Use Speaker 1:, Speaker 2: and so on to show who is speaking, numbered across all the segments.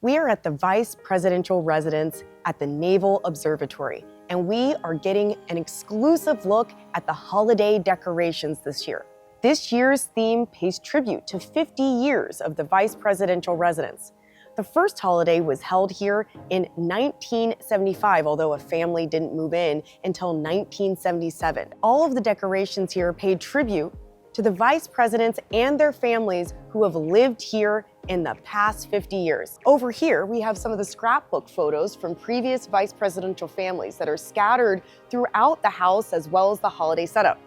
Speaker 1: We are at the Vice Presidential Residence at the Naval Observatory, and we are getting an exclusive look at the holiday decorations this year. This year's theme pays tribute to 50 years of the Vice Presidential Residence. The first holiday was held here in 1975, although a family didn't move in until 1977. All of the decorations here paid tribute to the vice presidents and their families who have lived here in the past 50 years. Over here, we have some of the scrapbook photos from previous vice presidential families that are scattered throughout the house as well as the holiday setup.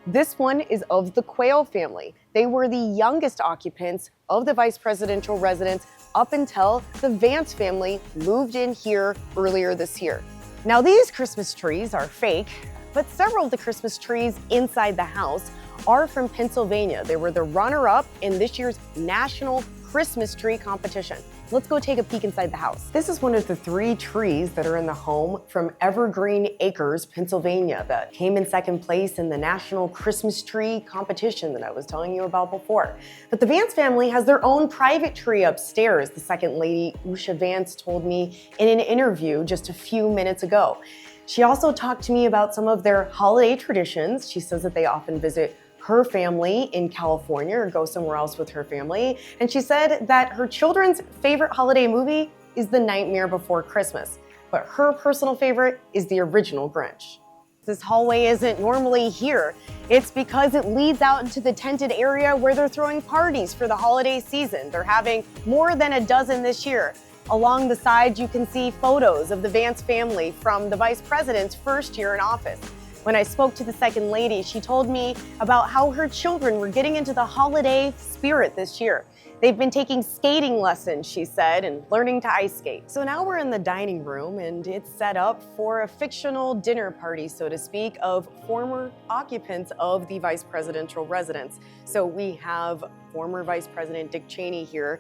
Speaker 1: This one is of the Quayle family. They were the youngest occupants of the vice presidential residence up until the Vance family moved in here earlier this year. Now, these Christmas trees are fake, but several of the Christmas trees inside the house are from Pennsylvania. They were the runner-up in this year's National Christmas Tree Competition. Let's go take a peek inside the house. This is one of the 3 trees that are in the home from Evergreen Acres, Pennsylvania, that came in second place in the National Christmas Tree Competition that I was telling you about before. But the Vance family has their own private tree upstairs, the second lady, Usha Vance, told me in an interview just a few minutes ago. She also talked to me about some of their holiday traditions. She says that they often visit her family in California or go somewhere else with her family. And she said that her children's favorite holiday movie is The Nightmare Before Christmas, but her personal favorite is the original Grinch. This hallway isn't normally here. It's because it leads out into the tented area where they're throwing parties for the holiday season. They're having more than a dozen this year. Along the side, you can see photos of the Vance family from the vice president's first year in office. When I spoke to the second lady, she told me about how her children were getting into the holiday spirit this year. They've been taking skating lessons, she said, and learning to ice skate. So now we're in the dining room, and it's set up for a fictional dinner party, so to speak, of former occupants of the vice presidential residence. So we have former Vice President Dick Cheney here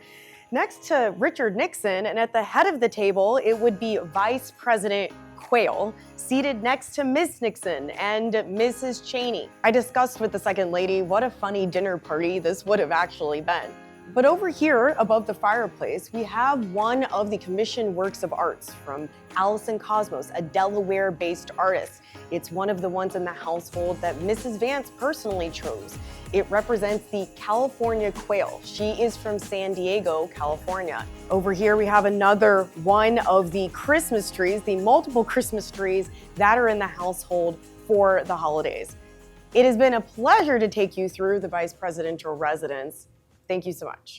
Speaker 1: next to Richard Nixon, and at the head of the table, it would be Vice President Quayle, seated next to Ms. Nixon and Mrs. Cheney. I discussed with the second lady what a funny dinner party this would have actually been. But over here, above the fireplace, we have one of the commissioned works of arts from Allison Cosmos, a Delaware-based artist. It's one of the ones in the household that Mrs. Vance personally chose. It represents the California quail. She is from San Diego, California. Over here, we have another one of the Christmas trees, the multiple Christmas trees that are in the household for the holidays. It has been a pleasure to take you through the vice presidential residence. Thank you so much.